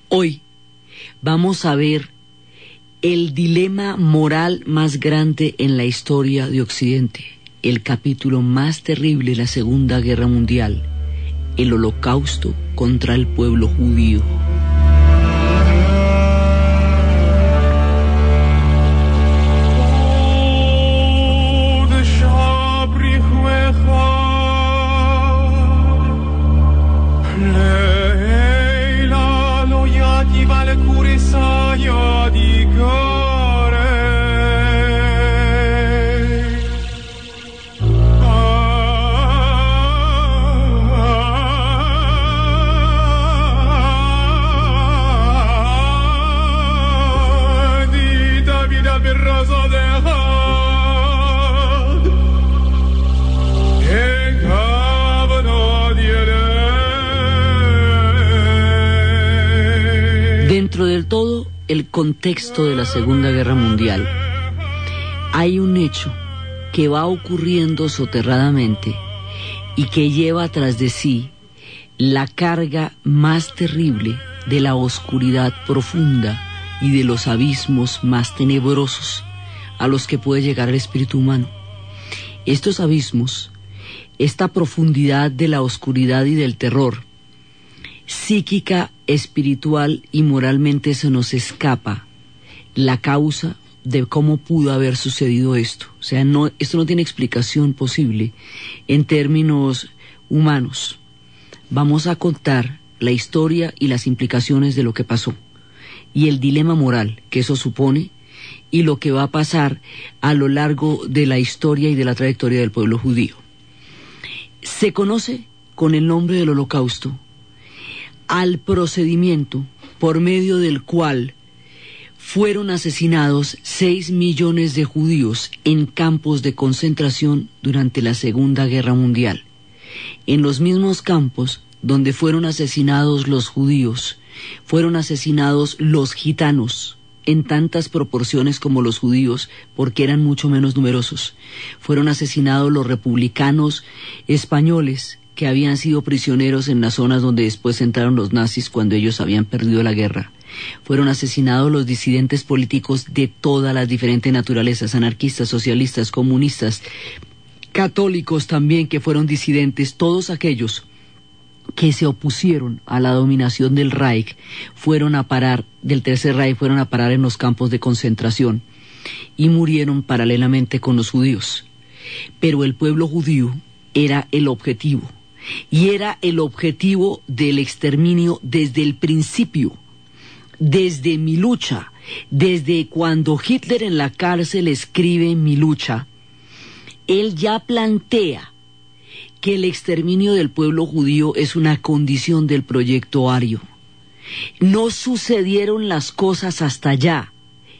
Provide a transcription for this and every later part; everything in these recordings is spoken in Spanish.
Hoy vamos a ver el dilema moral más grande en la historia de Occidente, el capítulo más terrible de la Segunda Guerra Mundial, el Holocausto contra el pueblo judío. Dentro del todo el contexto de la Segunda Guerra Mundial, hay un hecho que va ocurriendo soterradamente y que lleva tras de sí la carga más terrible de la oscuridad profunda y de los abismos más tenebrosos a los que puede llegar el espíritu humano. Estos abismos, esta profundidad de la oscuridad y del terror, psíquica, espiritual y moralmente se nos escapa la causa de cómo pudo haber sucedido esto. O sea, esto no tiene explicación posible en términos humanos. Vamos a contar la historia y las implicaciones de lo que pasó y el dilema moral que eso supone y lo que va a pasar a lo largo de la historia y de la trayectoria del pueblo judío. Se conoce con el nombre del Holocausto al procedimiento por medio del cual fueron asesinados 6 millones de judíos en campos de concentración durante la Segunda Guerra Mundial. En los mismos campos donde fueron asesinados los judíos, fueron asesinados los gitanos en tantas proporciones como los judíos, porque eran mucho menos numerosos. Fueron asesinados los republicanos españoles, que habían sido prisioneros en las zonas donde después entraron los nazis cuando ellos habían perdido la guerra. Fueron asesinados los disidentes políticos de todas las diferentes naturalezas, anarquistas, socialistas, comunistas, católicos también que fueron disidentes. Todos aquellos que se opusieron a la dominación del Reich del Tercer Reich, fueron a parar en los campos de concentración y murieron paralelamente con los judíos. Pero el pueblo judío era el objetivo. Y era el objetivo del exterminio desde el principio, desde Mi lucha, desde cuando Hitler en la cárcel escribe Mi lucha. Él ya plantea que el exterminio del pueblo judío es una condición del proyecto ario. No sucedieron las cosas hasta allá,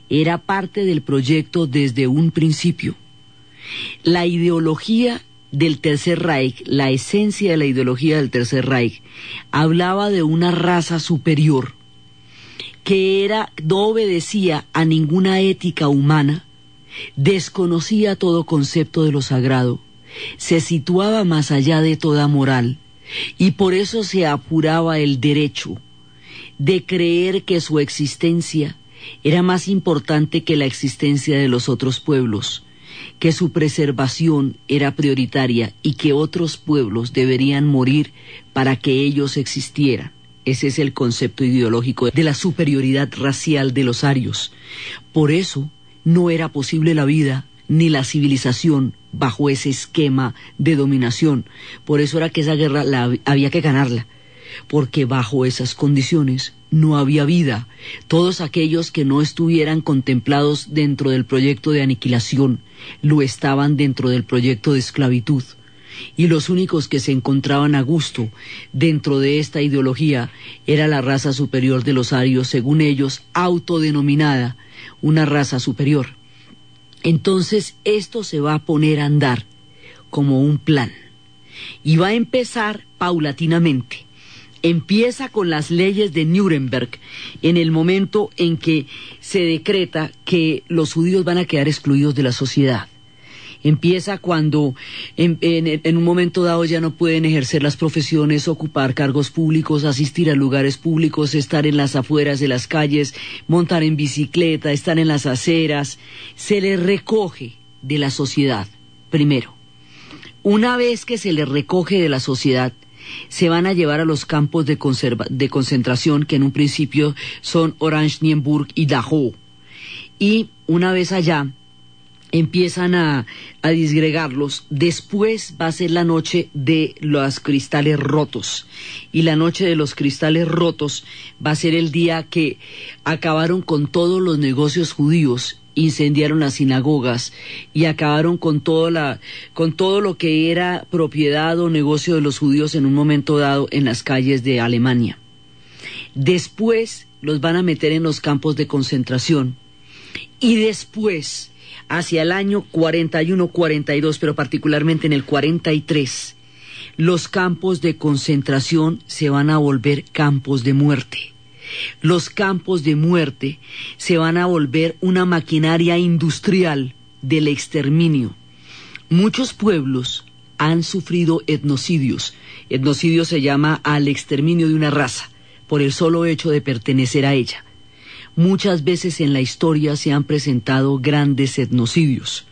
era parte del proyecto desde un principio. La ideología del Tercer Reich, la esencia de la ideología del Tercer Reich, hablaba de una raza superior que no obedecía a ninguna ética humana, desconocía todo concepto de lo sagrado, se situaba más allá de toda moral y por eso se apuraba el derecho de creer que su existencia era más importante que la existencia de los otros pueblos, que su preservación era prioritaria y que otros pueblos deberían morir para que ellos existieran. Ese es el concepto ideológico de la superioridad racial de los arios. Por eso no era posible la vida ni la civilización bajo ese esquema de dominación. Por eso era que esa guerra había que ganarla, porque bajo esas condiciones no había vida. Todos aquellos que no estuvieran contemplados dentro del proyecto de aniquilación lo estaban dentro del proyecto de esclavitud, y los únicos que se encontraban a gusto dentro de esta ideología era la raza superior de los arios, según ellos autodenominada una raza superior. Entonces esto se va a poner a andar como un plan y va a empezar paulatinamente. Empieza con las leyes de Nuremberg, en el momento en que se decreta que los judíos van a quedar excluidos de la sociedad. Empieza cuando en un momento dado ya no pueden ejercer las profesiones, ocupar cargos públicos, asistir a lugares públicos, estar en las afueras de las calles, montar en bicicleta, estar en las aceras. Se les recoge de la sociedad, primero. Una vez que se les recoge de la sociedad, se van a llevar a los campos de concentración, que en un principio son Oranienburg y Dachau. Y una vez allá, empiezan a disgregarlos. Después va a ser la noche de los cristales rotos. Y la noche de los cristales rotos va a ser el día que acabaron con todos los negocios judíos, incendiaron las sinagogas y acabaron con todo lo que era propiedad o negocio de los judíos en un momento dado en las calles de Alemania. Después los van a meter en los campos de concentración y después, hacia el año 41, 42, pero particularmente en el 43, los campos de concentración se van a volver campos de muerte. Los campos de muerte se van a volver una maquinaria industrial del exterminio. Muchos pueblos han sufrido etnocidios. Etnocidio se llama al exterminio de una raza, por el solo hecho de pertenecer a ella. Muchas veces en la historia se han presentado grandes etnocidios.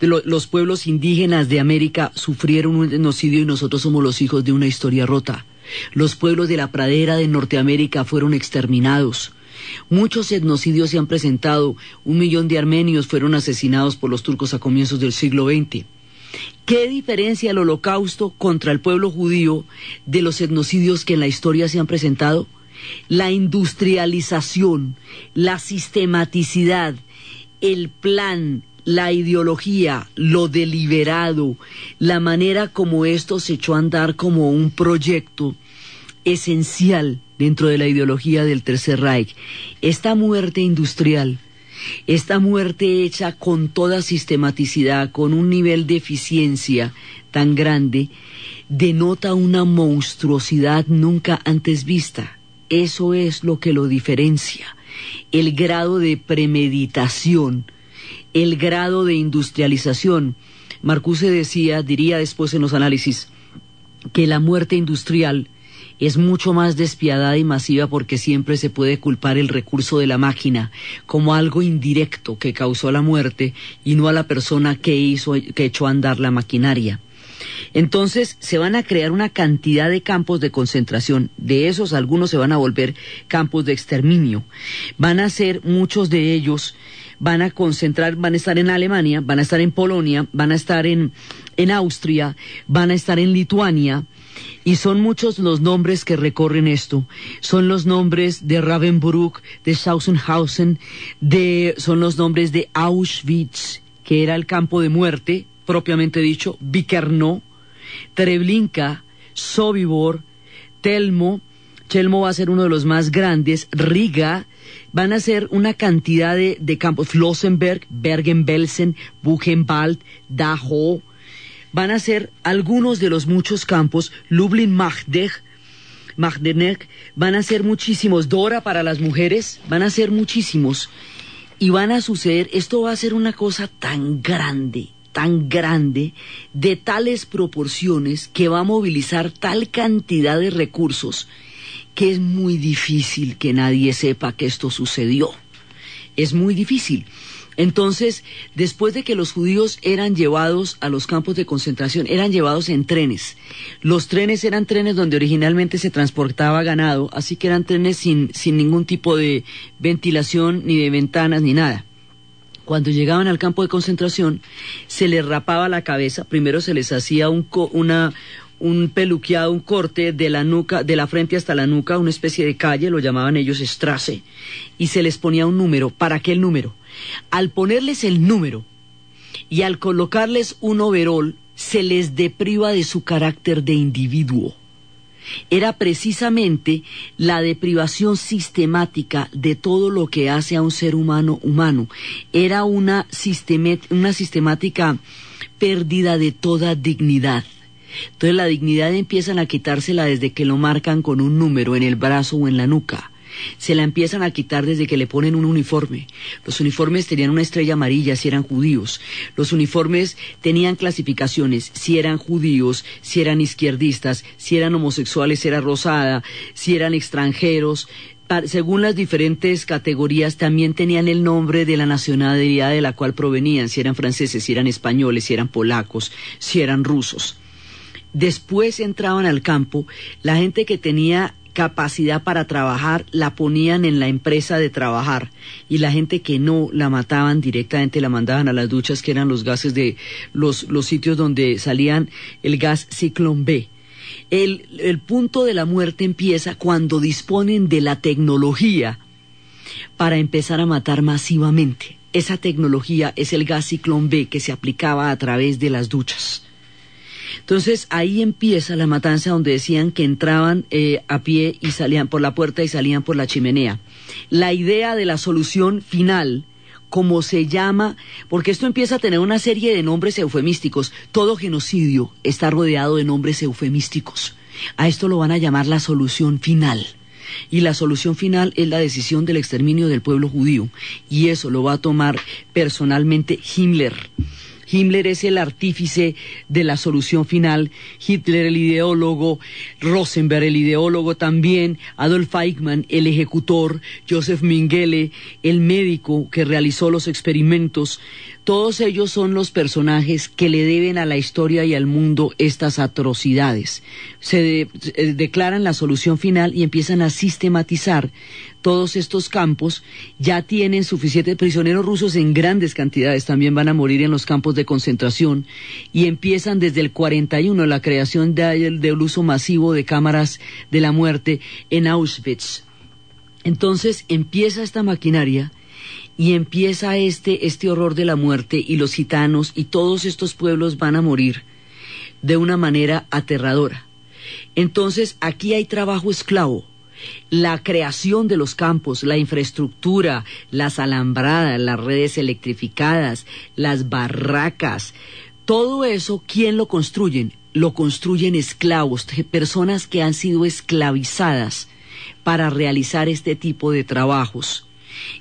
Los pueblos indígenas de América sufrieron un etnocidio y nosotros somos los hijos de una historia rota. Los pueblos de la pradera de Norteamérica fueron exterminados. Muchos etnocidios se han presentado. 1 millón de armenios fueron asesinados por los turcos a comienzos del siglo XX. ¿Qué diferencia el Holocausto contra el pueblo judío de los etnocidios que en la historia se han presentado? La industrialización, la sistematicidad, el plan, la ideología, lo deliberado, la manera como esto se echó a andar como un proyecto esencial dentro de la ideología del Tercer Reich. Esta muerte industrial, esta muerte hecha con toda sistematicidad, con un nivel de eficiencia tan grande, denota una monstruosidad nunca antes vista. Eso es lo que lo diferencia, el grado de premeditación, el grado de industrialización. Marcuse diría después en los análisis, que la muerte industrial es mucho más despiadada y masiva porque siempre se puede culpar el recurso de la máquina como algo indirecto que causó la muerte y no a la persona que echó a andar la maquinaria. Entonces se van a crear una cantidad de campos de concentración. De esos algunos se van a volver campos de exterminio. Van a ser muchos de ellos, van a estar en Alemania, van a estar en Polonia, van a estar en Austria, van a estar en Lituania. Y son muchos los nombres que recorren esto. Son los nombres de Ravensbrück, de Sachsenhausen, son los nombres de Auschwitz, que era el campo de muerte, propiamente dicho, Vikerno, Treblinka, Sobibor, Chelmo va a ser uno de los más grandes, Riga, van a ser una cantidad de campos, Flossenberg, Bergen-Belsen, Buchenwald, Dachau, van a ser algunos de los muchos campos, Lublin-Majdanek, van a ser muchísimos, Dora para las mujeres, van a ser muchísimos, y van a suceder, esto va a ser una cosa tan grande, de tales proporciones, que va a movilizar tal cantidad de recursos, que es muy difícil que nadie sepa que esto sucedió. Es muy difícil. Entonces, después de que los judíos eran llevados a los campos de concentración, eran llevados en trenes. Los trenes eran trenes donde originalmente se transportaba ganado, así que eran trenes sin ningún tipo de ventilación, ni de ventanas, ni nada. Cuando llegaban al campo de concentración, se les rapaba la cabeza. Primero se les hacía un peluqueado, un corte de la nuca, de la frente hasta la nuca, una especie de calle, lo llamaban ellos Strasse, y se les ponía un número. ¿Para qué el número? Al ponerles el número y al colocarles un overol, se les depriva de su carácter de individuo. Era precisamente la deprivación sistemática de todo lo que hace a un ser humano. Era una sistemática pérdida de toda dignidad. Entonces la dignidad empiezan a quitársela desde que lo marcan con un número en el brazo o en la nuca. se la empiezan a quitar desde que le ponen un uniforme. Los uniformes tenían una estrella amarilla si eran judíos. Los uniformes tenían clasificaciones, si eran judíos, si eran izquierdistas, si eran homosexuales era rosada, si eran extranjeros. Según las diferentes categorías también tenían el nombre de la nacionalidad de la cual provenían, si eran franceses, si eran españoles, si eran polacos, si eran rusos. Después entraban al campo, la gente que tenía capacidad para trabajar la ponían en la empresa de trabajar y la gente que no la mataban directamente, la mandaban a las duchas, que eran los gases de los sitios donde salían el gas Ciclón B. El punto de la muerte empieza cuando disponen de la tecnología para empezar a matar masivamente. Esa tecnología es el gas Ciclón B que se aplicaba a través de las duchas. Entonces ahí empieza la matanza, donde decían que entraban a pie y salían por la puerta y salían por la chimenea. La idea de la solución final, como se llama, porque esto empieza a tener una serie de nombres eufemísticos. Todo genocidio está rodeado de nombres eufemísticos. A esto lo van a llamar la solución final. Y la solución final es la decisión del exterminio del pueblo judío. Y eso lo va a tomar personalmente Himmler. Himmler es el artífice de la solución final, Hitler el ideólogo, Rosenberg el ideólogo también, Adolf Eichmann el ejecutor, Joseph Mengele el médico que realizó los experimentos. Todos ellos son los personajes que le deben a la historia y al mundo estas atrocidades. Se declaran la solución final y empiezan a sistematizar todos estos campos. Ya tienen suficientes prisioneros rusos en grandes cantidades, también van a morir en los campos de concentración, y empiezan desde el 41 la creación del uso masivo de cámaras de la muerte en Auschwitz. Entonces empieza esta maquinaria y empieza este horror de la muerte, y los gitanos y todos estos pueblos van a morir de una manera aterradora. Entonces aquí hay trabajo esclavo. La creación de los campos, la infraestructura, las alambradas, las redes electrificadas, las barracas, todo eso, ¿quién lo construyen? Lo construyen esclavos, personas que han sido esclavizadas para realizar este tipo de trabajos.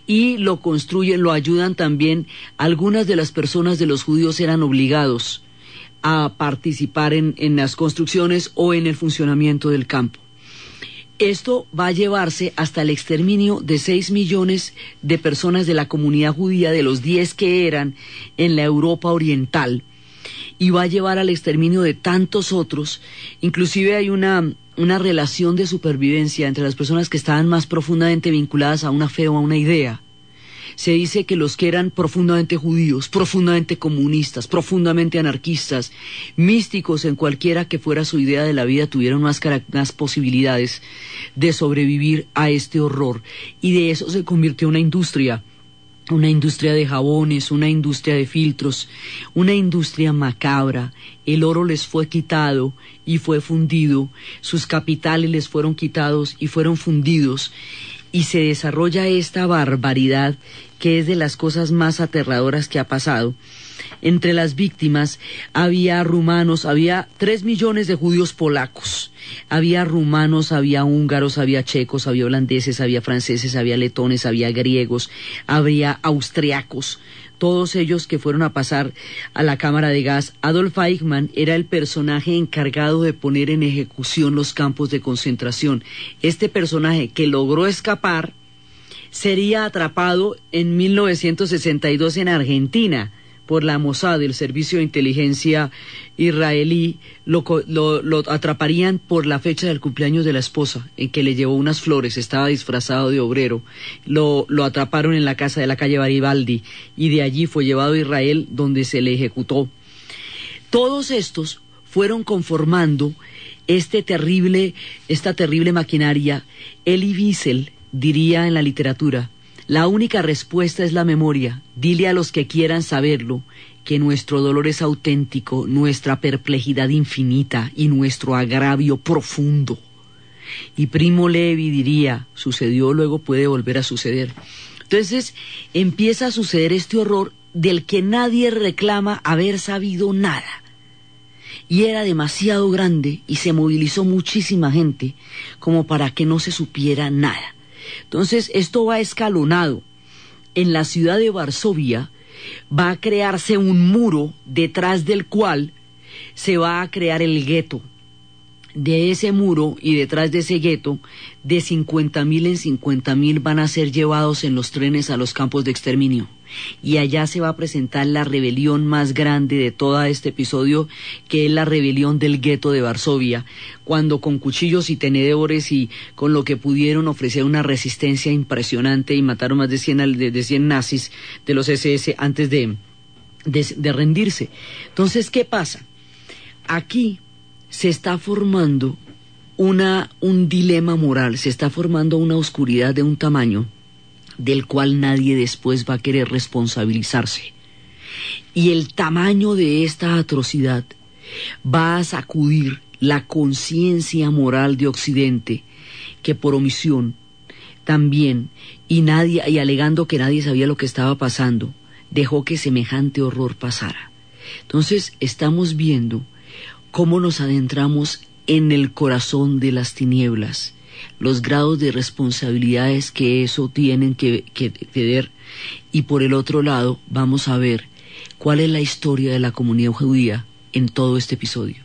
Y lo construyen, lo ayudan también. Algunas de las personas de los judíos eran obligados a participar en las construcciones o en el funcionamiento del campo. Esto va a llevarse hasta el exterminio de 6 millones de personas de la comunidad judía, de los 10 que eran en la Europa oriental, y va a llevar al exterminio de tantos otros. Inclusive hay una relación de supervivencia entre las personas que estaban más profundamente vinculadas a una fe o a una idea. Se dice que los que eran profundamente judíos, profundamente comunistas, profundamente anarquistas, místicos en cualquiera que fuera su idea de la vida, tuvieron más posibilidades de sobrevivir a este horror. Y de eso se convirtió una industria de jabones, una industria de filtros, una industria macabra. El oro les fue quitado y fue fundido, sus capitales les fueron quitados y fueron fundidos, y se desarrolla esta barbaridad que es de las cosas más aterradoras que ha pasado. Entre las víctimas había rumanos, había 3 millones de judíos polacos, había rumanos, había húngaros, había checos, había holandeses, había franceses, había letones, había griegos, había austriacos, todos ellos que fueron a pasar a la cámara de gas. Adolf Eichmann era el personaje encargado de poner en ejecución los campos de concentración. Este personaje, que logró escapar, sería atrapado en 1962 en Argentina por la Mossad, el servicio de inteligencia israelí. Lo atraparían por la fecha del cumpleaños de la esposa, en que le llevó unas flores, estaba disfrazado de obrero. Lo atraparon en la casa de la calle Garibaldi, y de allí fue llevado a Israel, donde se le ejecutó. Todos estos fueron conformando esta terrible maquinaria. Elie Wiesel diría en la literatura: la única respuesta es la memoria. Dile a los que quieran saberlo que nuestro dolor es auténtico, nuestra perplejidad infinita y nuestro agravio profundo. Y Primo Levi diría: sucedió, luego puede volver a suceder. Entonces empieza a suceder este horror del que nadie reclama haber sabido nada. Y era demasiado grande y se movilizó muchísima gente como para que no se supiera nada. Entonces, esto va escalonado. En la ciudad de Varsovia va a crearse un muro detrás del cual se va a crear el gueto. De ese muro y detrás de ese gueto, de 50.000 en 50.000 van a ser llevados en los trenes a los campos de exterminio. Y allá se va a presentar la rebelión más grande de todo este episodio, que es la rebelión del gueto de Varsovia, cuando con cuchillos y tenedores y con lo que pudieron ofrecer una resistencia impresionante y mataron más de 100 nazis de los SS antes de rendirse. Entonces, ¿qué pasa? Aquí se está formando un dilema moral, se está formando una oscuridad de un tamaño del cual nadie después va a querer responsabilizarse. Y el tamaño de esta atrocidad va a sacudir la conciencia moral de Occidente, que por omisión también, y alegando que nadie sabía lo que estaba pasando, dejó que semejante horror pasara. Entonces estamos viendo cómo nos adentramos en el corazón de las tinieblas, los grados de responsabilidades que eso tienen que tener, y por el otro lado vamos a ver cuál es la historia de la comunidad judía en todo este episodio.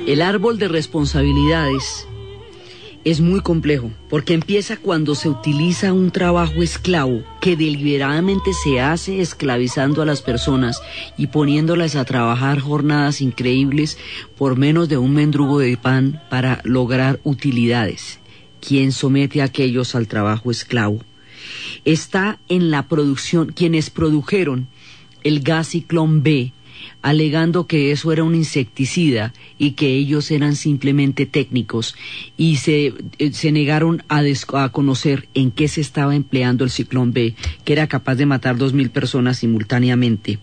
El árbol de responsabilidades es muy complejo, porque empieza cuando se utiliza un trabajo esclavo que deliberadamente se hace esclavizando a las personas y poniéndolas a trabajar jornadas increíbles por menos de un mendrugo de pan para lograr utilidades. ¿Quién somete a aquellos al trabajo esclavo? Está en la producción, quienes produjeron el gas Ciclón B, alegando que eso era un insecticida y que ellos eran simplemente técnicos, y se negaron a conocer en qué se estaba empleando el Ciclón B, que era capaz de matar 2.000 personas simultáneamente.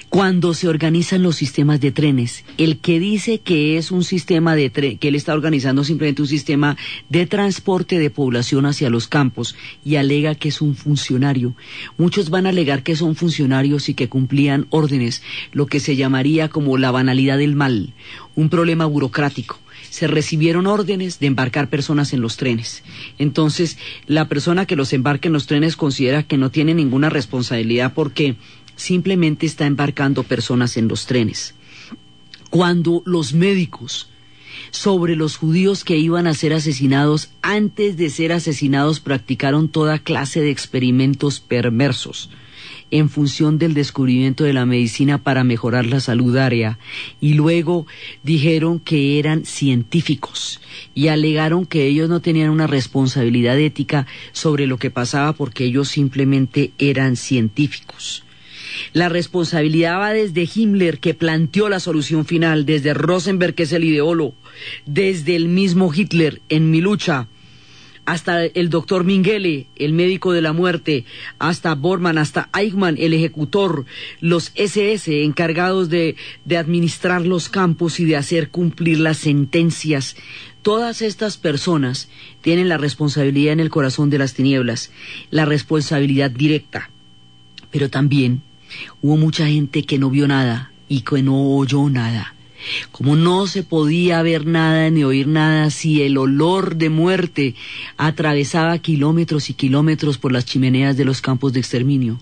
Cuando se organizan los sistemas de trenes, el que dice que es un sistema que él está organizando simplemente un sistema de transporte de población hacia los campos, y alega que es un funcionario. Muchos van a alegar que son funcionarios y que cumplían órdenes, lo que se llamaría como la banalidad del mal, un problema burocrático. Se recibieron órdenes de embarcar personas en los trenes. Entonces, la persona que los embarca en los trenes considera que no tiene ninguna responsabilidad porque simplemente está embarcando personas en los trenes. Cuando los médicos sobre los judíos que iban a ser asesinados, antes de ser asesinados practicaron toda clase de experimentos perversos en función del descubrimiento de la medicina para mejorar la salud área, y luego dijeron que eran científicos y alegaron que ellos no tenían una responsabilidad ética sobre lo que pasaba porque ellos simplemente eran científicos. La responsabilidad va desde Himmler, que planteó la solución final, desde Rosenberg, que es el ideólogo, desde el mismo Hitler en Mi lucha, hasta el doctor Mengele, el médico de la muerte, hasta Bormann, hasta Eichmann, el ejecutor, los SS encargados de administrar los campos y de hacer cumplir las sentencias. Todas estas personas tienen la responsabilidad en el corazón de las tinieblas, la responsabilidad directa, pero también hubo mucha gente que no vio nada y que no oyó nada. Como no se podía ver nada ni oír nada si el olor de muerte atravesaba kilómetros y kilómetros por las chimeneas de los campos de exterminio.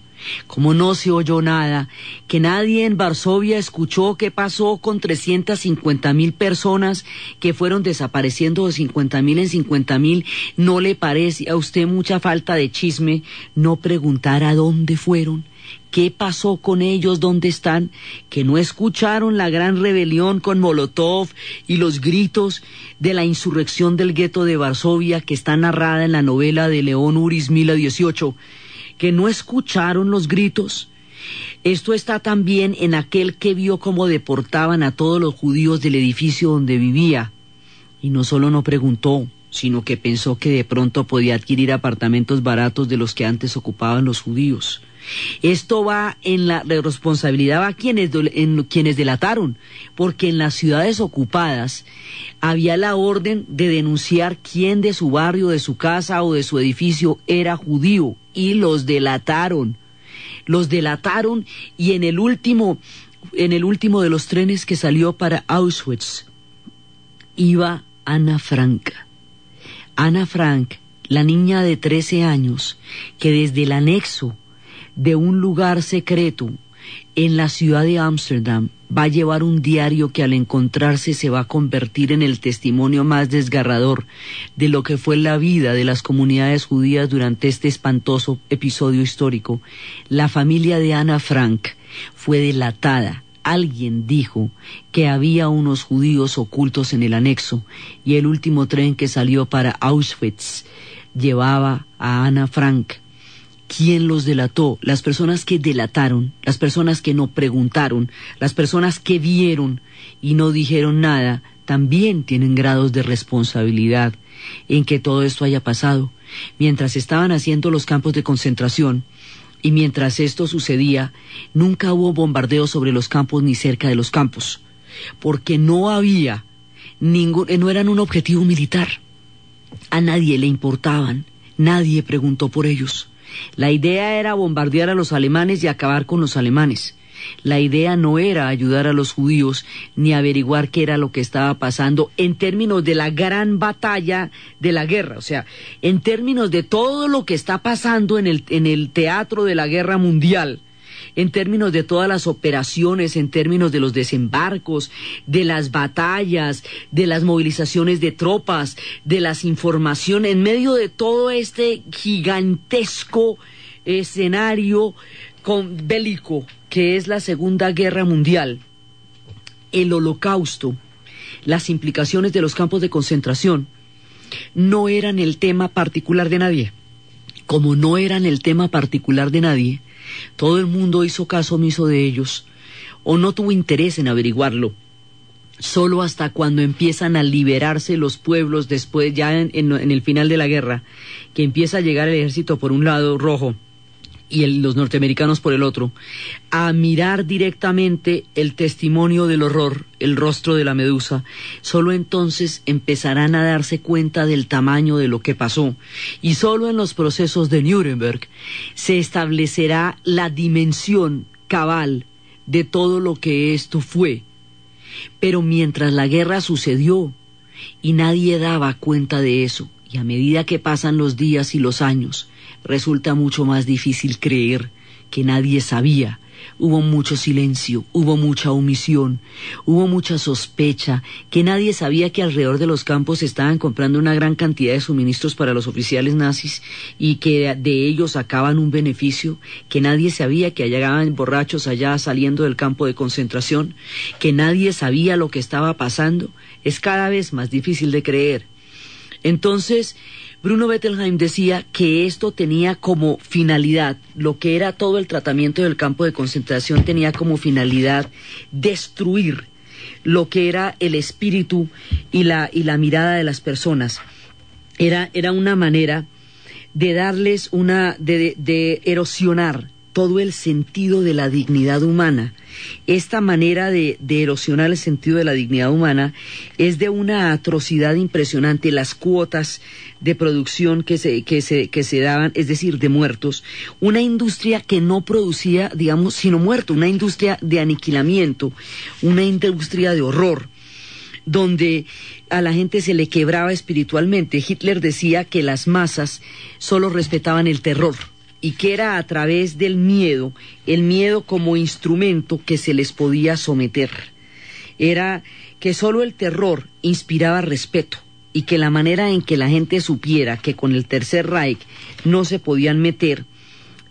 Como no se oyó nada, que nadie en Varsovia escuchó qué pasó con 350.000 personas que fueron desapareciendo de 50.000 en 50.000, ¿no le parece a usted mucha falta de chisme no preguntar a dónde fueron? ¿Qué pasó con ellos? ¿Dónde están? ¿Que no escucharon la gran rebelión con Molotov y los gritos de la insurrección del gueto de Varsovia que está narrada en la novela de León Uris, Mila 18? ¿Que no escucharon los gritos? Esto está también en aquel que vio cómo deportaban a todos los judíos del edificio donde vivía. Y no solo no preguntó, sino que pensó que de pronto podía adquirir apartamentos baratos de los que antes ocupaban los judíos. Esto va en la responsabilidad a quienes delataron, porque en las ciudades ocupadas había la orden de denunciar quién de su barrio, de su casa o de su edificio era judío, y los delataron. Los delataron, y en el último de los trenes que salió para Auschwitz iba Ana Frank. Ana Frank, la niña de 13 años, que desde el anexo de un lugar secreto en la ciudad de Ámsterdam va a llevar un diario que al encontrarse se va a convertir en el testimonio más desgarrador de lo que fue la vida de las comunidades judías durante este espantoso episodio histórico. La familia de Ana Frank fue delatada. Alguien dijo que había unos judíos ocultos en el anexo, y el último tren que salió para Auschwitz llevaba a Ana Frank. ¿Quién los delató? Las personas que delataron, las personas que no preguntaron, las personas que vieron y no dijeron nada, también tienen grados de responsabilidad en que todo esto haya pasado. Mientras estaban haciendo los campos de concentración y mientras esto sucedía, nunca hubo bombardeos sobre los campos ni cerca de los campos, porque no había no eran un objetivo militar. A nadie le importaban, nadie preguntó por ellos. La idea era bombardear a los alemanes y acabar con los alemanes. La idea no era ayudar a los judíos ni averiguar qué era lo que estaba pasando en términos de la gran batalla de la guerra, o sea, en términos de todo lo que está pasando en el teatro de la guerra mundial, en términos de todas las operaciones, en términos de los desembarcos, de las batallas, de las movilizaciones de tropas, de las informaciones, en medio de todo este gigantesco escenario bélico que es la Segunda Guerra Mundial, el Holocausto, las implicaciones de los campos de concentración, no eran el tema particular de nadie. Como no eran el tema particular de nadie, todo el mundo hizo caso omiso de ellos, o no tuvo interés en averiguarlo. Solo hasta cuando empiezan a liberarse los pueblos, después ya en el final de la guerra, que empieza a llegar el ejército por un lado rojo y los norteamericanos por el otro, a mirar directamente el testimonio del horror, el rostro de la medusa, solo entonces empezarán a darse cuenta del tamaño de lo que pasó, y solo en los procesos de Nuremberg se establecerá la dimensión cabal de todo lo que esto fue. Pero mientras la guerra sucedió y nadie daba cuenta de eso, y a medida que pasan los días y los años, resulta mucho más difícil creer que nadie sabía. Hubo mucho silencio, hubo mucha omisión, hubo mucha sospecha, que nadie sabía que alrededor de los campos estaban comprando una gran cantidad de suministros para los oficiales nazis y que de ellos sacaban un beneficio, que nadie sabía que llegaban borrachos allá saliendo del campo de concentración, que nadie sabía lo que estaba pasando. Es cada vez más difícil de creer. Entonces, Bruno Bettelheim decía que esto tenía como finalidad, lo que era todo el tratamiento del campo de concentración tenía como finalidad destruir lo que era el espíritu y la mirada de las personas. Era una manera de darles de erosionar todo el sentido de la dignidad humana. Esta manera de erosionar el sentido de la dignidad humana es de una atrocidad impresionante. Las cuotas de producción que se daban, es decir, de muertos, una industria que no producía, digamos, sino muerto, una industria de aniquilamiento, una industria de horror, donde a la gente se le quebraba espiritualmente. Hitler decía que las masas solo respetaban el terror, y que era a través del miedo, el miedo como instrumento que se les podía someter. Era que solo el terror inspiraba respeto, y que la manera en que la gente supiera que con el Tercer Reich no se podían meter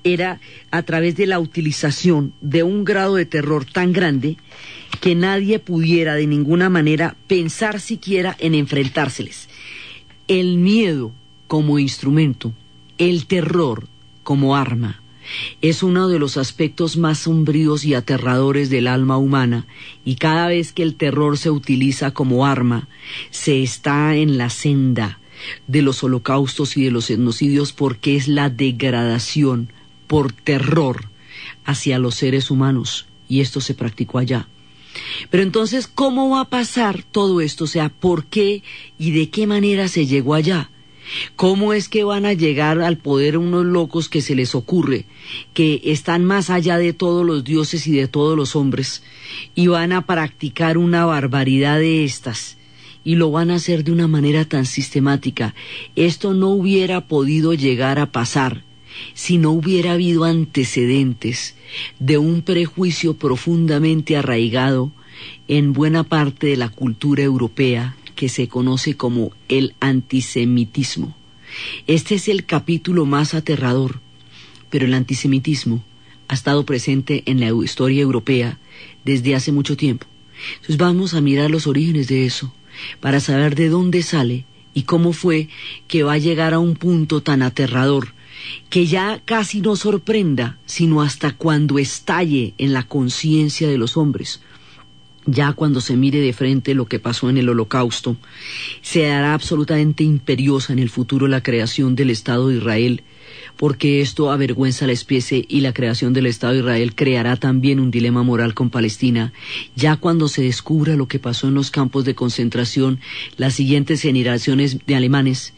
era a través de la utilización de un grado de terror tan grande que nadie pudiera de ninguna manera pensar siquiera en enfrentárseles. El miedo como instrumento, el terror como arma, es uno de los aspectos más sombríos y aterradores del alma humana, y cada vez que el terror se utiliza como arma, se está en la senda de los holocaustos y de los etnocidios, porque es la degradación por terror hacia los seres humanos, y esto se practicó allá. Pero entonces, ¿cómo va a pasar todo esto? O sea, ¿por qué y de qué manera se llegó allá? ¿Cómo es que van a llegar al poder unos locos que se les ocurre, que están más allá de todos los dioses y de todos los hombres, y van a practicar una barbaridad de estas, y lo van a hacer de una manera tan sistemática? Esto no hubiera podido llegar a pasar si no hubiera habido antecedentes de un prejuicio profundamente arraigado en buena parte de la cultura europea, que se conoce como el antisemitismo. Este es el capítulo más aterrador, pero el antisemitismo ha estado presente en la historia europea desde hace mucho tiempo. Entonces vamos a mirar los orígenes de eso, para saber de dónde sale y cómo fue que va a llegar a un punto tan aterrador, que ya casi no sorprenda, sino hasta cuando estalle en la conciencia de los hombres. Ya cuando se mire de frente lo que pasó en el Holocausto, se hará absolutamente imperiosa en el futuro la creación del Estado de Israel, porque esto avergüenza a la especie, y la creación del Estado de Israel creará también un dilema moral con Palestina. Ya cuando se descubra lo que pasó en los campos de concentración, las siguientes generaciones de alemanes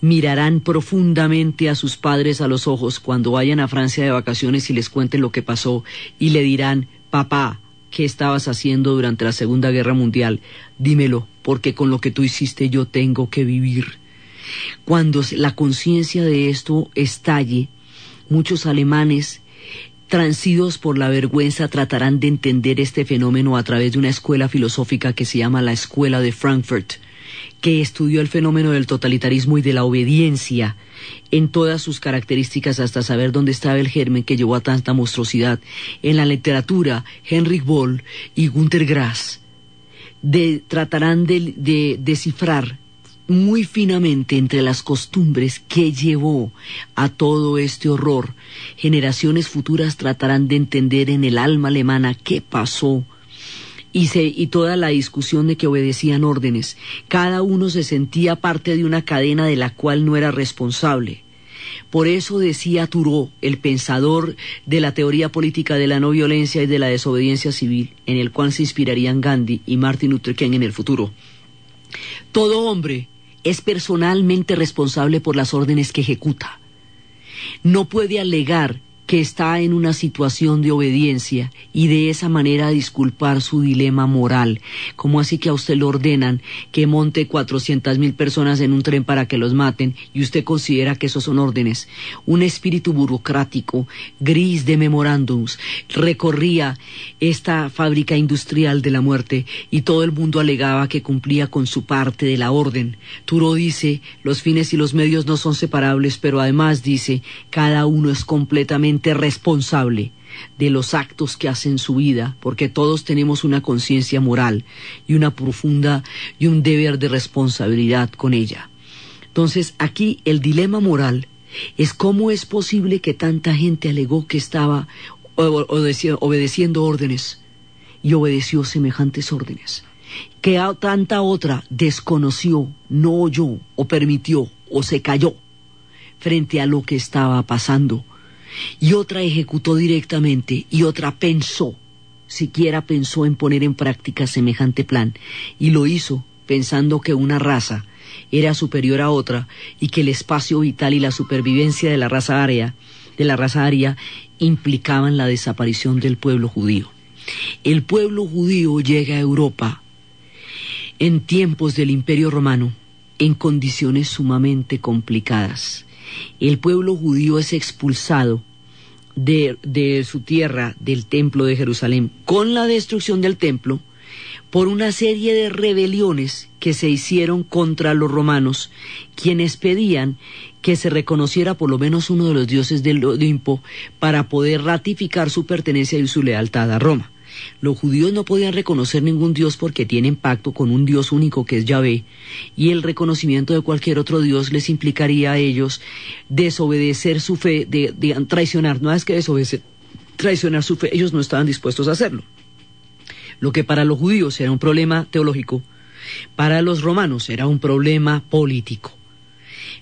mirarán profundamente a sus padres a los ojos cuando vayan a Francia de vacaciones y les cuenten lo que pasó, y le dirán: papá, ¿qué estabas haciendo durante la Segunda Guerra Mundial? Dímelo, porque con lo que tú hiciste yo tengo que vivir. Cuando la conciencia de esto estalle, muchos alemanes, transidos por la vergüenza, tratarán de entender este fenómeno a través de una escuela filosófica que se llama la Escuela de Frankfurt, que estudió el fenómeno del totalitarismo y de la obediencia en todas sus características, hasta saber dónde estaba el germen que llevó a tanta monstruosidad. En la literatura, Heinrich Böll y Günter Grass tratarán de descifrar muy finamente entre las costumbres que llevó a todo este horror. Generaciones futuras tratarán de entender en el alma alemana qué pasó, y toda la discusión de que obedecían órdenes. Cada uno se sentía parte de una cadena de la cual no era responsable. Por eso decía Thoreau, el pensador de la teoría política de la no violencia y de la desobediencia civil, en el cual se inspirarían Gandhi y Martin Luther King en el futuro: todo hombre es personalmente responsable por las órdenes que ejecuta. No puede alegar que está en una situación de obediencia y de esa manera disculpar su dilema moral. ¿Cómo así que a usted le ordenan que monte 400,000 personas en un tren para que los maten y usted considera que esos son órdenes? Un espíritu burocrático, gris de memorándums, recorría esta fábrica industrial de la muerte, y todo el mundo alegaba que cumplía con su parte de la orden. Thoreau dice: los fines y los medios no son separables, pero además dice: cada uno es completamente responsable de los actos que hace en su vida, porque todos tenemos una conciencia moral y una profunda y un deber de responsabilidad con ella. Entonces, aquí el dilema moral es cómo es posible que tanta gente alegó que estaba obedeciendo órdenes y obedeció semejantes órdenes, que tanta otra desconoció, no oyó o permitió o se cayó frente a lo que estaba pasando, y otra ejecutó directamente, y otra siquiera pensó en poner en práctica semejante plan, y lo hizo pensando que una raza era superior a otra, y que el espacio vital y la supervivencia de la raza aria implicaban la desaparición del pueblo judío. El pueblo judío llega a Europa en tiempos del Imperio Romano en condiciones sumamente complicadas. El pueblo judío es expulsado de su tierra, del templo de Jerusalén, con la destrucción del templo, por una serie de rebeliones que se hicieron contra los romanos, quienes pedían que se reconociera por lo menos uno de los dioses del Olimpo para poder ratificar su pertenencia y su lealtad a Roma. Los judíos no podían reconocer ningún Dios porque tienen pacto con un Dios único que es Yahvé, y el reconocimiento de cualquier otro Dios les implicaría a ellos desobedecer su fe, traicionar, no es que desobedecer, traicionar su fe, ellos no estaban dispuestos a hacerlo. Lo que para los judíos era un problema teológico, para los romanos era un problema político.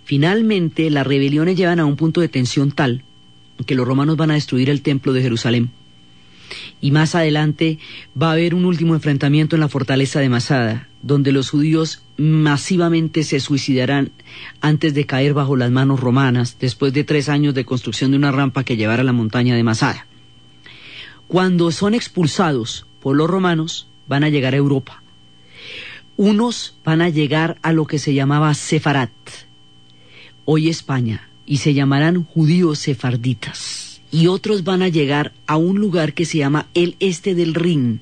Finalmente, las rebeliones llevan a un punto de tensión tal que los romanos van a destruir el templo de Jerusalén. Y más adelante va a haber un último enfrentamiento en la fortaleza de Masada, donde los judíos masivamente se suicidarán antes de caer bajo las manos romanas, después de 3 años de construcción de una rampa que llevara a la montaña de Masada. Cuando son expulsados por los romanos, van a llegar a Europa. Unos van a llegar a lo que se llamaba Sefarat, hoy España, y se llamarán judíos sefarditas. Y otros van a llegar a un lugar que se llama el este del Rin.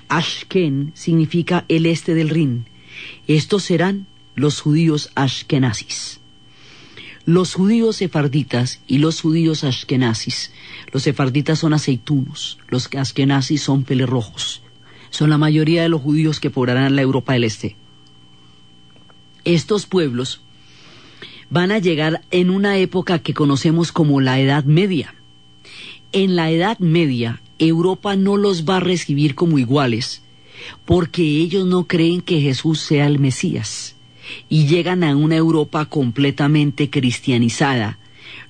Ashken significa el este del Rin. Estos serán los judíos ashkenazis. Los judíos sefarditas y los judíos ashkenazis. Los sefarditas son aceitunos, los ashkenazis son pelirrojos. Son la mayoría de los judíos que poblarán la Europa del Este. Estos pueblos van a llegar en una época que conocemos como la Edad Media. En la Edad Media, Europa no los va a recibir como iguales, porque ellos no creen que Jesús sea el Mesías, y llegan a una Europa completamente cristianizada,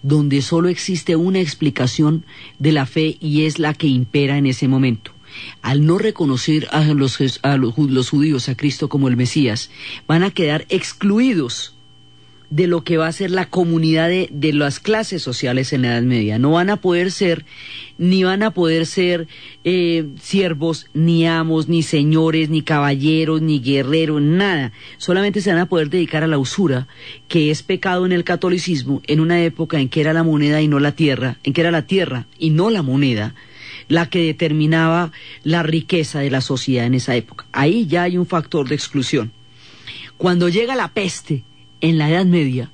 donde solo existe una explicación de la fe y es la que impera en ese momento. Al no reconocer a los judíos a Cristo como el Mesías, van a quedar excluidos de lo que va a ser la comunidad de las clases sociales en la Edad Media. No van a poder ser, ni van a poder ser siervos, ni amos, ni señores, ni caballeros, ni guerreros, nada. Solamente se van a poder dedicar a la usura, que es pecado en el catolicismo, en una época en que era la moneda y no la tierra, en que era la tierra y no la moneda, la que determinaba la riqueza de la sociedad en esa época. Ahí ya hay un factor de exclusión. Cuando llega la peste en la Edad Media,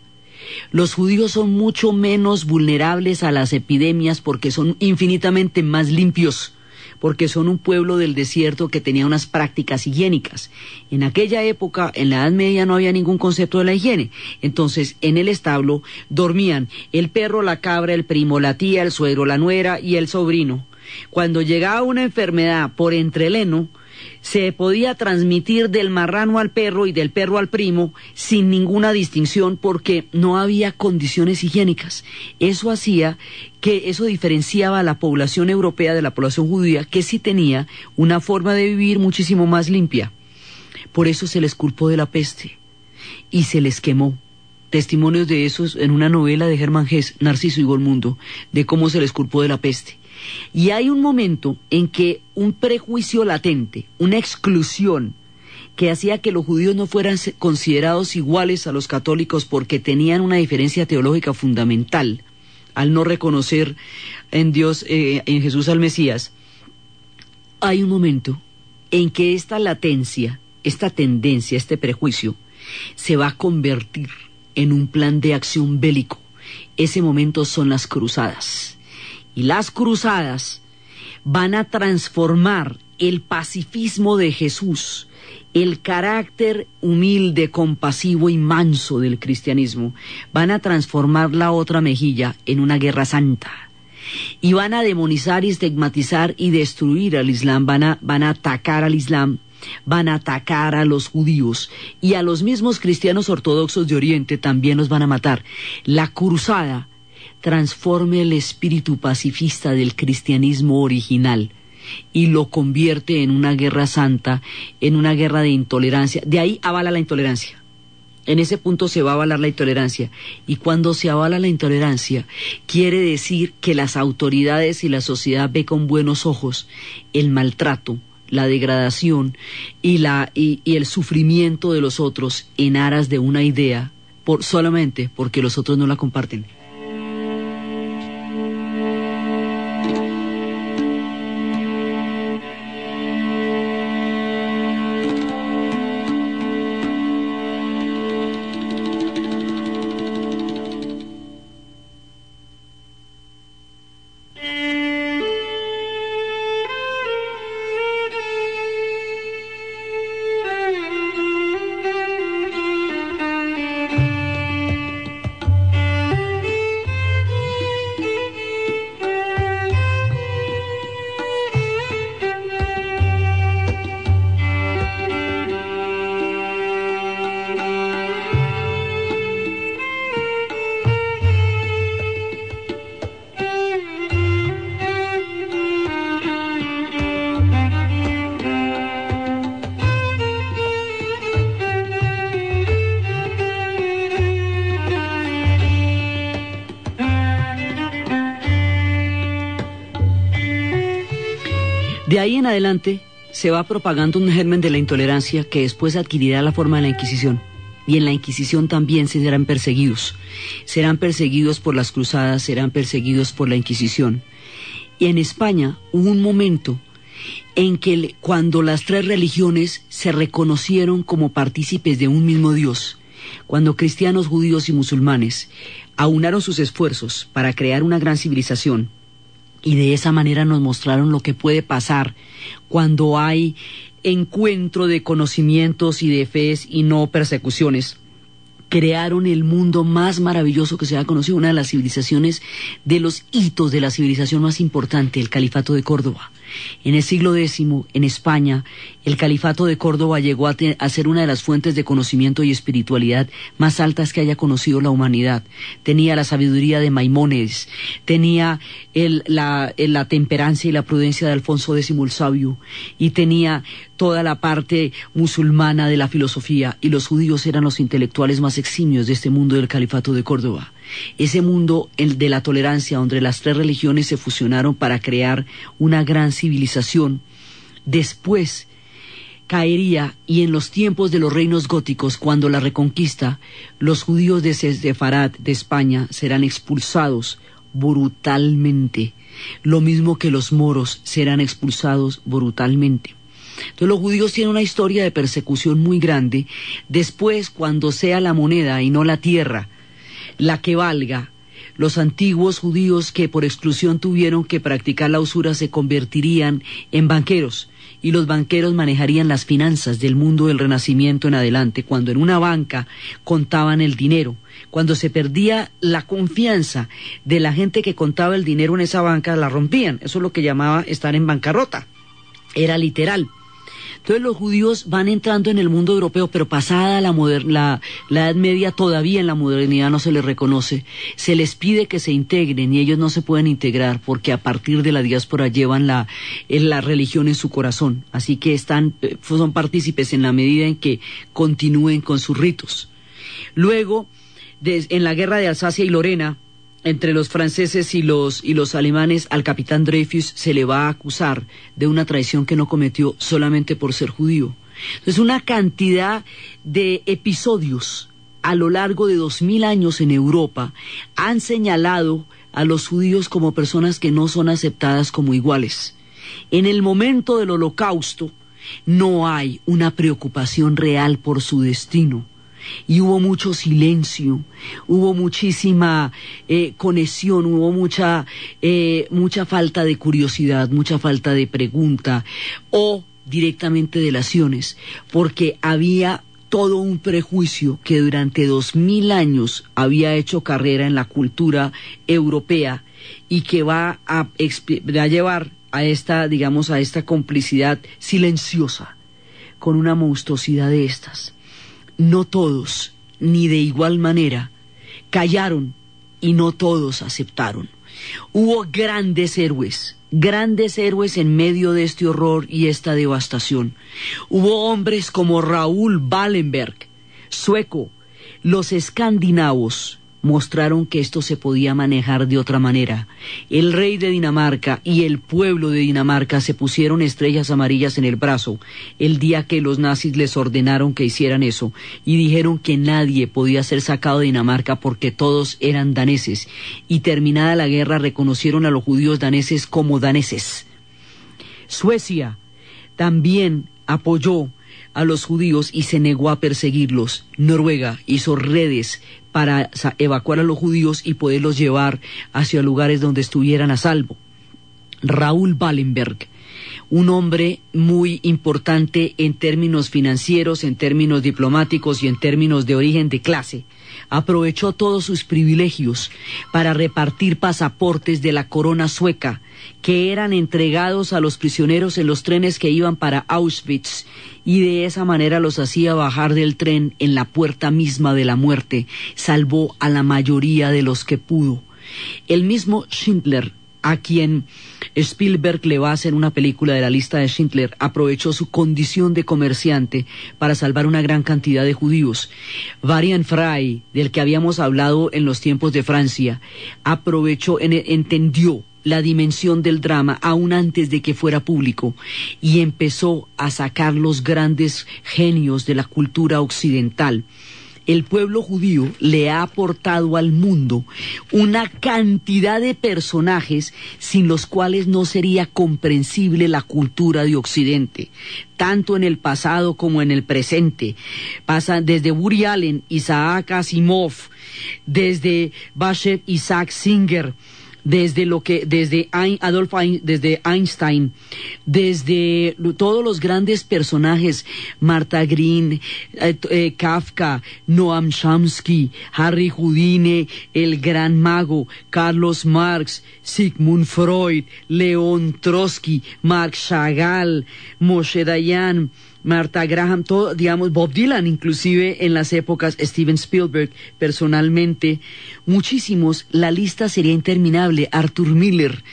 los judíos son mucho menos vulnerables a las epidemias porque son infinitamente más limpios, porque son un pueblo del desierto que tenía unas prácticas higiénicas. En aquella época, en la Edad Media, no había ningún concepto de la higiene. Entonces, en el establo dormían el perro, la cabra, el primo, la tía, el suegro, la nuera y el sobrino. Cuando llegaba una enfermedad por entreleno, se podía transmitir del marrano al perro y del perro al primo sin ninguna distinción porque no había condiciones higiénicas. Eso hacía que eso diferenciaba a la población europea de la población judía, que sí tenía una forma de vivir muchísimo más limpia. Por eso se les culpó de la peste y se les quemó. Testimonios de esos en una novela de Hermann Hesse, Narciso y Golmundo, de cómo se les culpó de la peste. Y hay un momento en que un prejuicio latente, una exclusión que hacía que los judíos no fueran considerados iguales a los católicos porque tenían una diferencia teológica fundamental al no reconocer en Dios, en Jesús al Mesías. Hay un momento en que esta latencia, esta tendencia, este prejuicio se va a convertir en un plan de acción bélico. Ese momento son las cruzadas. Y las cruzadas van a transformar el pacifismo de Jesús, el carácter humilde, compasivo y manso del cristianismo, van a transformar la otra mejilla en una guerra santa. Y van a demonizar y estigmatizar y destruir al Islam, van a atacar al Islam, van a atacar a los judíos y a los mismos cristianos ortodoxos de Oriente también los van a matar. La cruzada transforma el espíritu pacifista del cristianismo original y lo convierte en una guerra santa, en una guerra de intolerancia. De ahí avala la intolerancia. En ese punto se va a avalar la intolerancia. Y cuando se avala la intolerancia, quiere decir que las autoridades y la sociedad ve con buenos ojos el maltrato, la degradación y el sufrimiento de los otros en aras de una idea, solamente porque los otros no la comparten. De ahí en adelante se va propagando un germen de la intolerancia que después adquirirá la forma de la Inquisición. Y en la Inquisición también serán perseguidos. Serán perseguidos por las cruzadas, serán perseguidos por la Inquisición. Y en España hubo un momento en que cuando las tres religiones se reconocieron como partícipes de un mismo Dios, cuando cristianos, judíos y musulmanes aunaron sus esfuerzos para crear una gran civilización, y de esa manera nos mostraron lo que puede pasar cuando hay encuentro de conocimientos y de fes y no persecuciones. Crearon el mundo más maravilloso que se ha conocido, una de las civilizaciones, de los hitos de la civilización más importante, el Califato de Córdoba. En el siglo X, en España, el Califato de Córdoba llegó a ser una de las fuentes de conocimiento y espiritualidad más altas que haya conocido la humanidad. Tenía la sabiduría de Maimónides, tenía la temperancia y la prudencia de Alfonso X el Sabio, y tenía toda la parte musulmana de la filosofía, y los judíos eran los intelectuales más eximios de este mundo del Califato de Córdoba. Ese mundo, el de la tolerancia, donde las tres religiones se fusionaron para crear una gran civilización, después caería, y en los tiempos de los reinos góticos, cuando la reconquista, los judíos de Sefarad, de España, serán expulsados brutalmente, lo mismo que los moros serán expulsados brutalmente. Entonces los judíos tienen una historia de persecución muy grande. Después, cuando sea la moneda y no la tierra la que valga, los antiguos judíos que por exclusión tuvieron que practicar la usura se convertirían en banqueros, y los banqueros manejarían las finanzas del mundo del Renacimiento en adelante, cuando en una banca contaban el dinero. Cuando se perdía la confianza de la gente que contaba el dinero en esa banca, la rompían. Eso es lo que llamaba estar en bancarrota. Era literal. Entonces los judíos van entrando en el mundo europeo, pero pasada la Edad Media, todavía en la modernidad no se les reconoce. Se les pide que se integren y ellos no se pueden integrar porque a partir de la diáspora llevan la religión en su corazón. Así que son partícipes en la medida en que continúen con sus ritos. Luego, en la guerra de Alsacia y Lorena, entre los franceses y los alemanes, al capitán Dreyfus se le va a acusar de una traición que no cometió solamente por ser judío. Entonces, una cantidad de episodios a lo largo de 2000 años en Europa han señalado a los judíos como personas que no son aceptadas como iguales. En el momento del Holocausto no hay una preocupación real por su destino. Y hubo mucho silencio, hubo muchísima conexión, hubo mucha falta de curiosidad, mucha falta de pregunta o directamente delaciones, porque había todo un prejuicio que durante 2000 años había hecho carrera en la cultura europea y que va a llevar a esta complicidad silenciosa con una monstruosidad de estas. No todos, ni de igual manera, callaron y no todos aceptaron. Hubo grandes héroes en medio de este horror y esta devastación. Hubo hombres como Raúl Wallenberg, sueco. Los escandinavos mostraron que esto se podía manejar de otra manera. El rey de Dinamarca y el pueblo de Dinamarca se pusieron estrellas amarillas en el brazo el día que los nazis les ordenaron que hicieran eso, y dijeron que nadie podía ser sacado de Dinamarca porque todos eran daneses, y terminada la guerra reconocieron a los judíos daneses como daneses. Suecia también apoyó a los judíos y se negó a perseguirlos. Noruega hizo redes para evacuar a los judíos y poderlos llevar hacia lugares donde estuvieran a salvo. Raúl Wallenberg, un hombre muy importante en términos financieros, en términos diplomáticos y en términos de origen de clase, aprovechó todos sus privilegios para repartir pasaportes de la corona sueca que eran entregados a los prisioneros en los trenes que iban para Auschwitz, y de esa manera los hacía bajar del tren en la puerta misma de la muerte. Salvó a la mayoría de los que pudo. El mismo Schindler, a quien Spielberg le va a hacer una película de la lista de Schindler, aprovechó su condición de comerciante para salvar una gran cantidad de judíos. Varian Fry, del que habíamos hablado en los tiempos de Francia, entendió la dimensión del drama aún antes de que fuera público y empezó a sacar los grandes genios de la cultura occidental. El pueblo judío le ha aportado al mundo una cantidad de personajes sin los cuales no sería comprensible la cultura de Occidente, tanto en el pasado como en el presente. Pasan desde Woody Allen, Isaac Asimov, desde Bashev Isaac Singer, desde Einstein, desde todos los grandes personajes, Martha Green, Kafka, Noam Chomsky, Harry Houdini, el gran mago, Carlos Marx, Sigmund Freud, León Trotsky, Marc Chagall, Moshe Dayan, Martha Graham, todo, digamos, Bob Dylan, inclusive en las épocas, Steven Spielberg, personalmente, muchísimos, la lista sería interminable, Arthur Miller,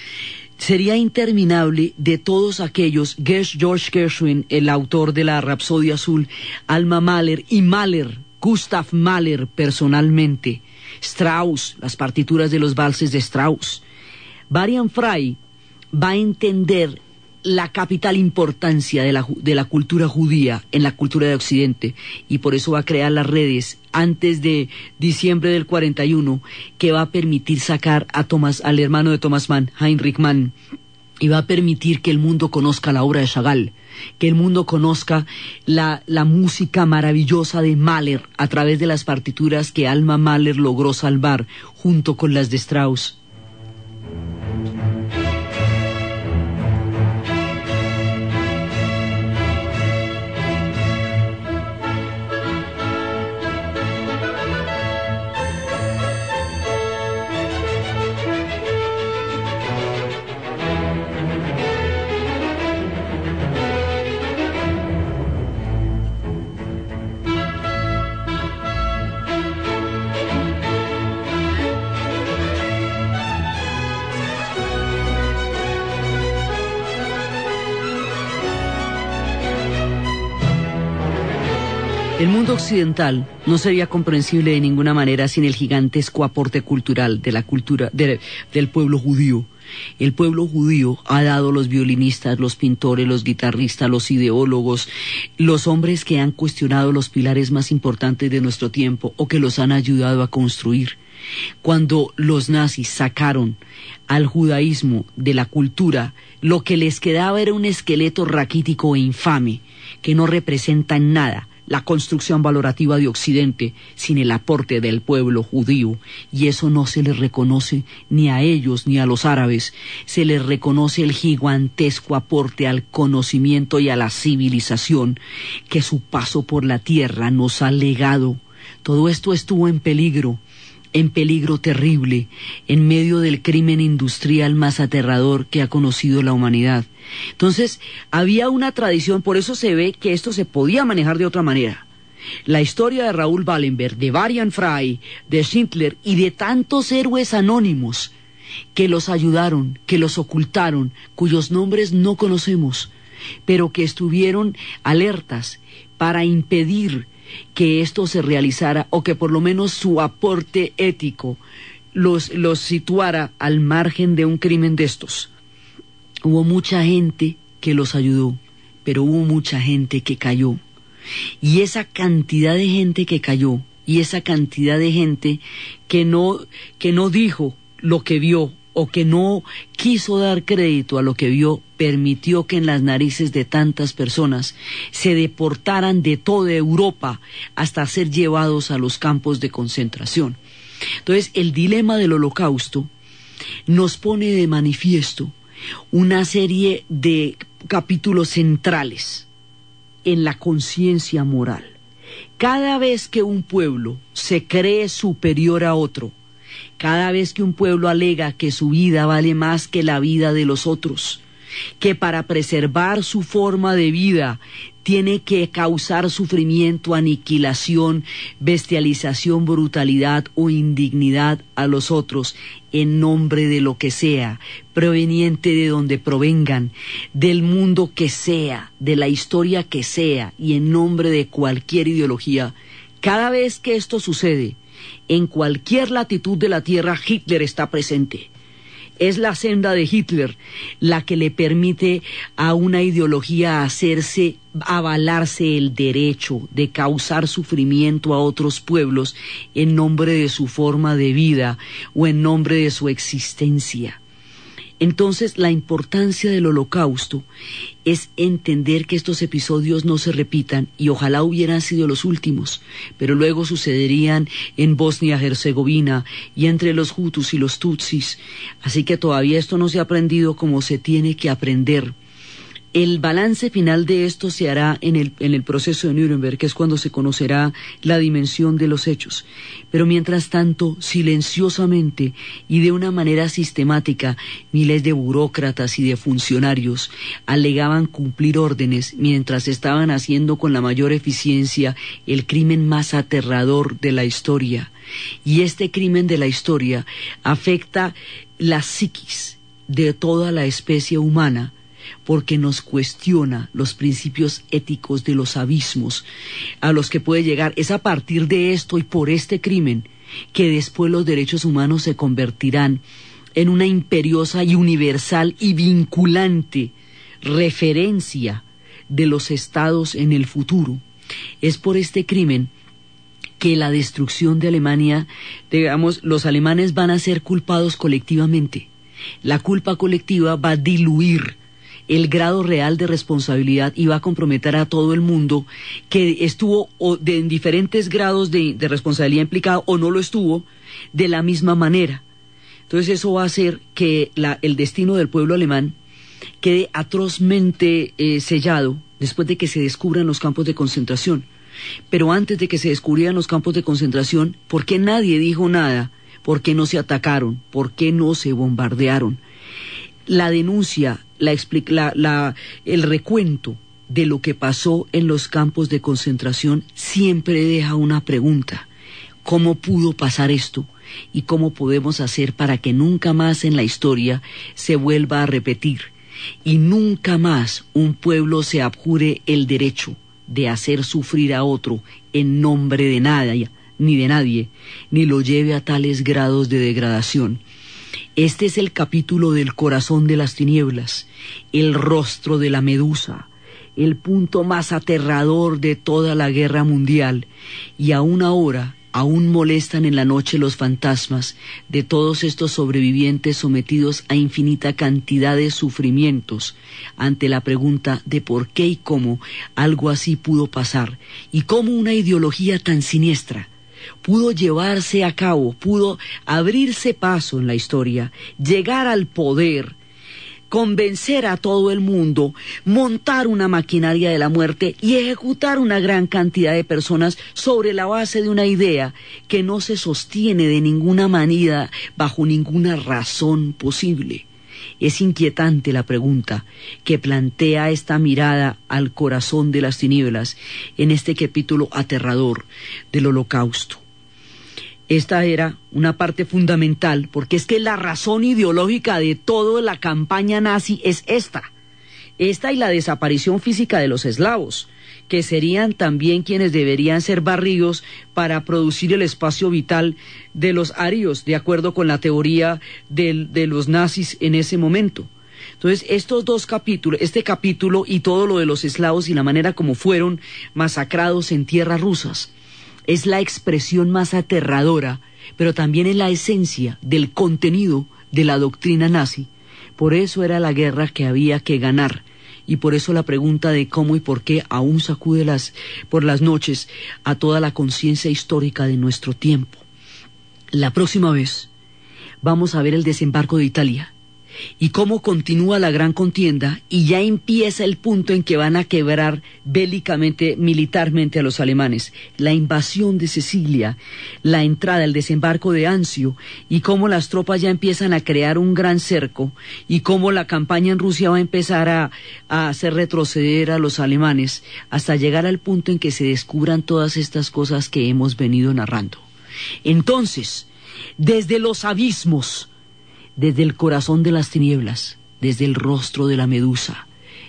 sería interminable de todos aquellos, George Gershwin, el autor de la Rapsodia Azul, Alma Mahler y Mahler, Gustav Mahler personalmente, Strauss, las partituras de los valses de Strauss. Varian Fry va a entender la capital importancia de la cultura judía en la cultura de Occidente, y por eso va a crear las redes antes de diciembre del 41, que va a permitir sacar al hermano de Thomas Mann, Heinrich Mann, y va a permitir que el mundo conozca la obra de Chagall, que el mundo conozca la música maravillosa de Mahler a través de las partituras que Alma Mahler logró salvar junto con las de Strauss. El mundo occidental no sería comprensible de ninguna manera sin el gigantesco aporte cultural de la cultura del pueblo judío. El pueblo judío ha dado los violinistas, los pintores, los guitarristas, los ideólogos, los hombres que han cuestionado los pilares más importantes de nuestro tiempo o que los han ayudado a construir. Cuando los nazis sacaron al judaísmo de la cultura, lo que les quedaba era un esqueleto raquítico e infame que no representa en nada la construcción valorativa de Occidente sin el aporte del pueblo judío, y eso no se les reconoce ni a ellos ni a los árabes. Se les reconoce el gigantesco aporte al conocimiento y a la civilización que su paso por la tierra nos ha legado. Todo esto estuvo en peligro terrible, en medio del crimen industrial más aterrador que ha conocido la humanidad. Entonces, había una tradición, por eso se ve que esto se podía manejar de otra manera. La historia de Raúl Wallenberg, de Varian Fry, de Schindler y de tantos héroes anónimos que los ayudaron, que los ocultaron, cuyos nombres no conocemos, pero que estuvieron alertas para impedir que esto se realizara, o que por lo menos su aporte ético los situara al margen de un crimen de estos. Hubo mucha gente que los ayudó, pero hubo mucha gente que cayó. Y esa cantidad de gente que cayó, y esa cantidad de gente que no dijo lo que vio, o que no quiso dar crédito a lo que vio, permitió que en las narices de tantas personas se deportaran de toda Europa hasta ser llevados a los campos de concentración. Entonces, el dilema del Holocausto nos pone de manifiesto una serie de capítulos centrales en la conciencia moral. Cada vez que un pueblo se cree superior a otro, cada vez que un pueblo alega que su vida vale más que la vida de los otros, que para preservar su forma de vida tiene que causar sufrimiento, aniquilación, bestialización, brutalidad o indignidad a los otros en nombre de lo que sea, proveniente de donde provengan, del mundo que sea, de la historia que sea y en nombre de cualquier ideología, cada vez que esto sucede, en cualquier latitud de la tierra, Hitler está presente. Es la senda de Hitler la que le permite a una ideología avalarse el derecho de causar sufrimiento a otros pueblos en nombre de su forma de vida o en nombre de su existencia. Entonces, la importancia del Holocausto es entender que estos episodios no se repitan, y ojalá hubieran sido los últimos, pero luego sucederían en Bosnia-Herzegovina y entre los Hutus y los Tutsis. Así que todavía esto no se ha aprendido como se tiene que aprender. El balance final de esto se hará en el proceso de Nuremberg, que es cuando se conocerá la dimensión de los hechos. Pero mientras tanto, silenciosamente y de una manera sistemática, miles de burócratas y de funcionarios alegaban cumplir órdenes mientras estaban haciendo con la mayor eficiencia el crimen más aterrador de la historia. Y este crimen de la historia afecta la psiquis de toda la especie humana, porque nos cuestiona los principios éticos de los abismos a los que puede llegar. Es a partir de esto y por este crimen que después los derechos humanos se convertirán en una imperiosa y universal y vinculante referencia de los estados en el futuro. Es por este crimen que la destrucción de Alemania, digamos, los alemanes van a ser culpados colectivamente. La culpa colectiva va a diluir el grado real de responsabilidad y va a comprometer a todo el mundo que estuvo en diferentes grados de responsabilidad implicado o no lo estuvo de la misma manera. Entonces eso va a hacer que el destino del pueblo alemán quede atrozmente sellado después de que se descubran los campos de concentración. Pero antes de que se descubrieran los campos de concentración, ¿por qué nadie dijo nada? ¿Por qué no se atacaron? ¿Por qué no se bombardearon? La denuncia, el recuento de lo que pasó en los campos de concentración siempre deja una pregunta: ¿cómo pudo pasar esto? ¿Y cómo podemos hacer para que nunca más en la historia se vuelva a repetir? Y nunca más un pueblo se abjure el derecho de hacer sufrir a otro en nombre de nadie, ni lo lleve a tales grados de degradación. Este es el capítulo del corazón de las tinieblas, el rostro de la medusa, el punto más aterrador de toda la guerra mundial, y aún ahora, aún molestan en la noche los fantasmas de todos estos sobrevivientes sometidos a infinita cantidad de sufrimientos ante la pregunta de por qué y cómo algo así pudo pasar, y cómo una ideología tan siniestra pudo llevarse a cabo, pudo abrirse paso en la historia, llegar al poder, convencer a todo el mundo, montar una maquinaria de la muerte y ejecutar una gran cantidad de personas sobre la base de una idea que no se sostiene de ninguna manera, bajo ninguna razón posible. Es inquietante la pregunta que plantea esta mirada al corazón de las tinieblas en este capítulo aterrador del Holocausto. Esta era una parte fundamental, porque es que la razón ideológica de toda la campaña nazi es esta y la desaparición física de los eslavos, que serían también quienes deberían ser barridos para producir el espacio vital de los arios, de acuerdo con la teoría de los nazis en ese momento. Entonces, estos dos capítulos, este capítulo y todo lo de los eslavos y la manera como fueron masacrados en tierras rusas, es la expresión más aterradora, pero también es la esencia del contenido de la doctrina nazi. Por eso era la guerra que había que ganar, y por eso la pregunta de cómo y por qué aún sacude por las noches a toda la conciencia histórica de nuestro tiempo. La próxima vez vamos a ver el desembarco de Italia y cómo continúa la gran contienda, y ya empieza el punto en que van a quebrar bélicamente, militarmente a los alemanes, la invasión de Sicilia, la entrada, el desembarco de Anzio, y cómo las tropas ya empiezan a crear un gran cerco, y cómo la campaña en Rusia va a empezar a hacer retroceder a los alemanes, hasta llegar al punto en que se descubran todas estas cosas que hemos venido narrando. Entonces, desde los abismos, desde el corazón de las tinieblas, desde el rostro de la medusa,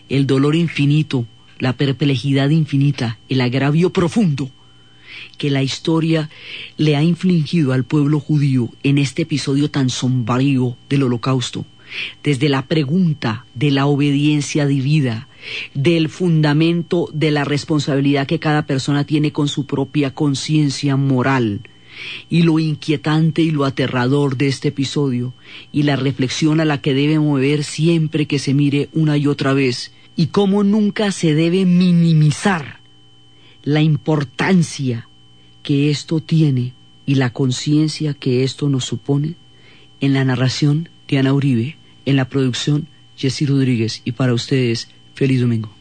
el dolor infinito, la perplejidad infinita, el agravio profundo, que la historia le ha infligido al pueblo judío en este episodio tan sombrío del Holocausto, desde la pregunta de la obediencia divina, del fundamento de la responsabilidad que cada persona tiene con su propia conciencia moral, y lo inquietante y lo aterrador de este episodio, y la reflexión a la que debe mover siempre que se mire una y otra vez, y cómo nunca se debe minimizar la importancia que esto tiene y la conciencia que esto nos supone. En la narración, Diana Uribe; en la producción, Jessy Rodríguez. Y para ustedes, feliz domingo.